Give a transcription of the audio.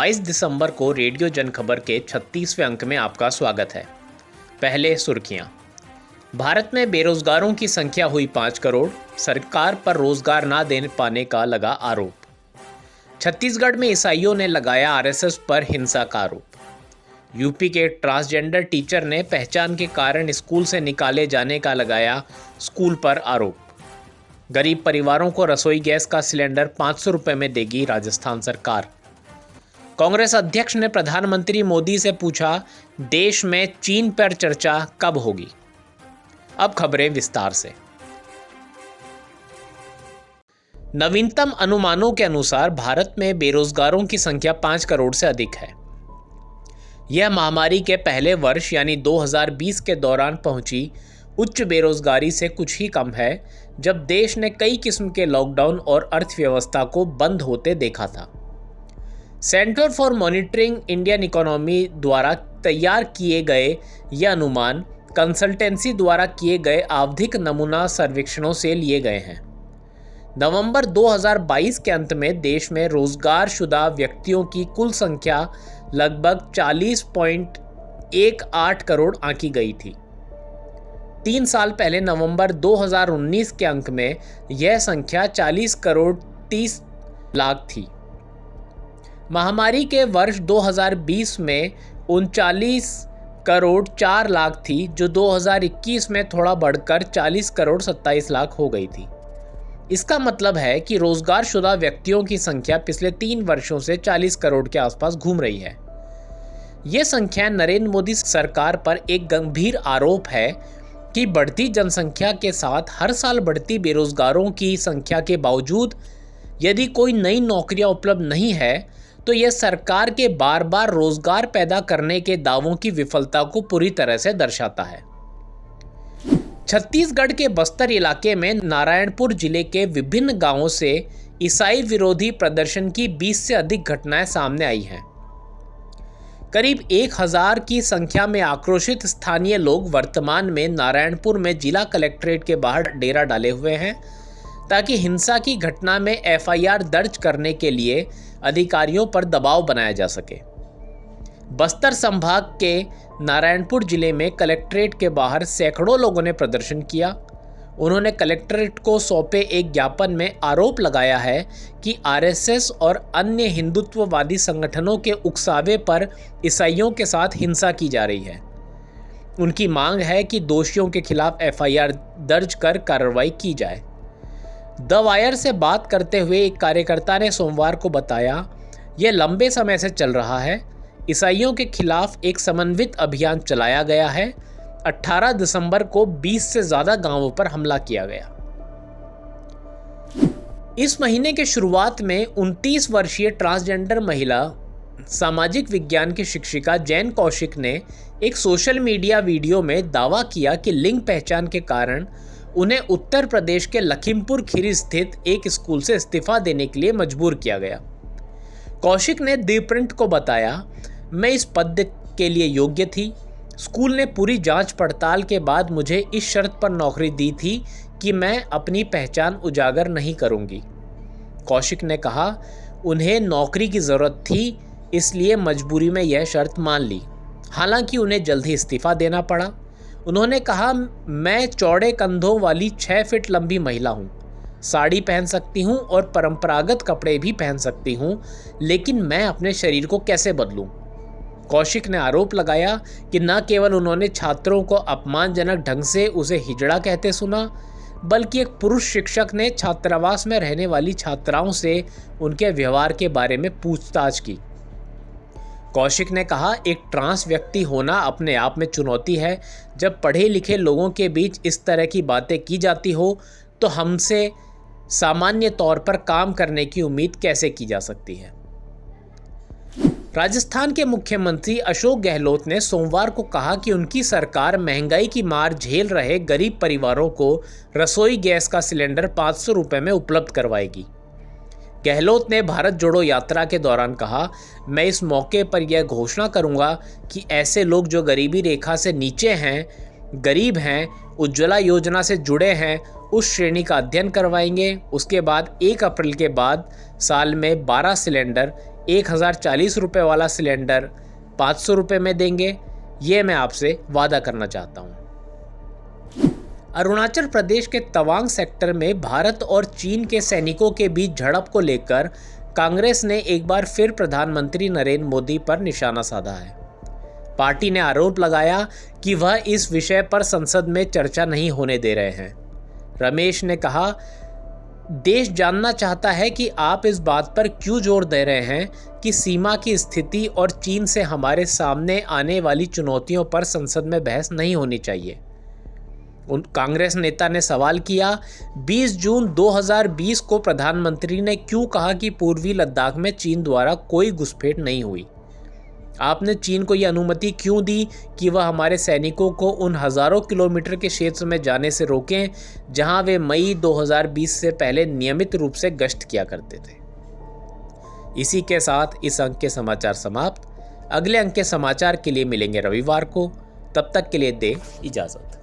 22 दिसंबर को रेडियो जनखबर के 36वें अंक में आपका स्वागत है। पहले सुर्खियां। भारत में बेरोजगारों की संख्या हुई 5 करोड़, सरकार पर रोजगार ना दे पाने का लगा आरोप। छत्तीसगढ़ में ईसाइयों ने लगाया आरएसएस पर हिंसा का आरोप। यूपी के ट्रांसजेंडर टीचर ने पहचान के कारण स्कूल से निकाले जाने का लगाया स्कूल पर आरोप। गरीब परिवारों को रसोई गैस का सिलेंडर 500 रुपये में देगी राजस्थान सरकार। कांग्रेस अध्यक्ष ने प्रधानमंत्री मोदी से पूछा, देश में चीन पर चर्चा कब होगी। अब खबरें विस्तार से। नवीनतम अनुमानों के अनुसार भारत में बेरोजगारों की संख्या 5 करोड़ से अधिक है। यह महामारी के पहले वर्ष यानी 2020 के दौरान पहुंची उच्च बेरोजगारी से कुछ ही कम है, जब देश ने कई किस्म के लॉकडाउन और अर्थव्यवस्था को बंद होते देखा था। Centre for monitoring Indian economy द्वारा तैयार किए गए यह अनुमान कंसल्टेंसी द्वारा किए गए आवधिक नमूना सर्वेक्षणों से लिए गए हैं। नवंबर 2022 के अंत में देश में रोजगारशुदा व्यक्तियों की कुल संख्या लगभग 40.18 करोड़ आंकी गई थी। 3 साल पहले नवंबर 2019 के अंक में यह संख्या 40 करोड़ 30 लाख थी। महामारी के वर्ष 2020 में 39 करोड़ 4 लाख थी, जो 2021 में थोड़ा बढ़कर 40 करोड़ 27 लाख हो गई थी। इसका मतलब है कि रोजगारशुदा व्यक्तियों की संख्या पिछले 3 वर्षों से 40 करोड़ के आसपास घूम रही है। ये संख्या नरेंद्र मोदी सरकार पर एक गंभीर आरोप है कि बढ़ती जनसंख्या के साथ हर साल बढ़ती बेरोजगारों की संख्या के बावजूद यदि कोई नई नौकरियां उपलब्ध नहीं है, तो यह सरकार के बार बार रोजगार पैदा करने के दावों की विफलता को पूरी तरह से दर्शाता है। छत्तीसगढ़ के बस्तर इलाके में नारायणपुर जिले के विभिन्न गांवों से ईसाई विरोधी प्रदर्शन की 20 से अधिक घटनाएं सामने आई हैं। करीब 1000 की संख्या में आक्रोशित स्थानीय लोग वर्तमान में नारायणपुर में जिला कलेक्ट्रेट के बाहर डेरा डाले हुए हैं, ताकि हिंसा की घटना में एफआईआर दर्ज करने के लिए अधिकारियों पर दबाव बनाया जा सके। बस्तर संभाग के नारायणपुर जिले में कलेक्ट्रेट के बाहर सैकड़ों लोगों ने प्रदर्शन किया। उन्होंने कलेक्ट्रेट को सौंपे एक ज्ञापन में आरोप लगाया है कि आरएसएस और अन्य हिंदुत्ववादी संगठनों के उकसावे पर ईसाइयों के साथ हिंसा की जा रही है। उनकी मांग है कि दोषियों के खिलाफ एफआईआर दर्ज कर कार्रवाई की जाए। द वायर से बात करते हुए एक कार्यकर्ता ने सोमवार को बताया, यह लंबे समय से चल रहा है। ईसाइयों के खिलाफ एक समन्वित अभियान चलाया गया है। 18 दिसंबर को 20 से ज़्यादा गांवों पर हमला किया गया। इस महीने के शुरुआत में 29 वर्षीय ट्रांसजेंडर महिला सामाजिक विज्ञान की शिक्षिका जैन कौशिक ने एक सोशल मीडिया वीडियो में दावा किया कि लिंग पहचान के कारण उन्हें उत्तर प्रदेश के लखीमपुर खीरी स्थित एक स्कूल से इस्तीफा देने के लिए मजबूर किया गया। कौशिक ने दी प्रिंट को बताया, मैं इस पद के लिए योग्य थी। स्कूल ने पूरी जांच पड़ताल के बाद मुझे इस शर्त पर नौकरी दी थी कि मैं अपनी पहचान उजागर नहीं करूंगी। कौशिक ने कहा, उन्हें नौकरी की ज़रूरत थी, इसलिए मजबूरी में यह शर्त मान ली। हालांकि उन्हें जल्द ही इस्तीफा देना पड़ा। उन्होंने कहा, मैं चौड़े कंधों वाली 6 फीट लंबी महिला हूँ, साड़ी पहन सकती हूँ और परंपरागत कपड़े भी पहन सकती हूँ, लेकिन मैं अपने शरीर को कैसे बदलूँ। कौशिक ने आरोप लगाया कि न केवल उन्होंने छात्रों को अपमानजनक ढंग से उसे हिजड़ा कहते सुना, बल्कि एक पुरुष शिक्षक ने छात्रावास में रहने वाली छात्राओं से उनके व्यवहार के बारे में पूछताछ की। कौशिक ने कहा, एक ट्रांस व्यक्ति होना अपने आप में चुनौती है। जब पढ़े लिखे लोगों के बीच इस तरह की बातें की जाती हो, तो हमसे सामान्य तौर पर काम करने की उम्मीद कैसे की जा सकती है। राजस्थान के मुख्यमंत्री अशोक गहलोत ने सोमवार को कहा कि उनकी सरकार महंगाई की मार झेल रहे गरीब परिवारों को रसोई गैस का सिलेंडर 500 रुपये में उपलब्ध करवाएगी। गहलोत ने भारत जोड़ो यात्रा के दौरान कहा, मैं इस मौके पर यह घोषणा करूंगा कि ऐसे लोग जो गरीबी रेखा से नीचे हैं, गरीब हैं, उज्ज्वला योजना से जुड़े हैं, उस श्रेणी का अध्ययन करवाएंगे। उसके बाद 1 अप्रैल के बाद साल में 12 सिलेंडर 1040 रुपये वाला सिलेंडर 500 रुपये में देंगे, ये मैं आपसे वादा करना चाहता हूँ। अरुणाचल प्रदेश के तवांग सेक्टर में भारत और चीन के सैनिकों के बीच झड़प को लेकर कांग्रेस ने एक बार फिर प्रधानमंत्री नरेंद्र मोदी पर निशाना साधा है। पार्टी ने आरोप लगाया कि वह इस विषय पर संसद में चर्चा नहीं होने दे रहे हैं। रमेश ने कहा, देश जानना चाहता है कि आप इस बात पर क्यों जोर दे रहे हैं कि सीमा की स्थिति और चीन से हमारे सामने आने वाली चुनौतियों पर संसद में बहस नहीं होनी चाहिए। कांग्रेस नेता ने सवाल किया, 20 जून 2020 को प्रधानमंत्री ने क्यों कहा कि पूर्वी लद्दाख में चीन द्वारा कोई घुसपैठ नहीं हुई? आपने चीन को यह अनुमति क्यों दी कि वह हमारे सैनिकों को उन हज़ारों किलोमीटर के क्षेत्र में जाने से रोकें जहां वे मई 2020 से पहले नियमित रूप से गश्त किया करते थे? इसी के साथ इस अंक के समाचार समाप्त। अगले अंक के समाचार के लिए मिलेंगे रविवार को। तब तक के लिए दे इजाज़त।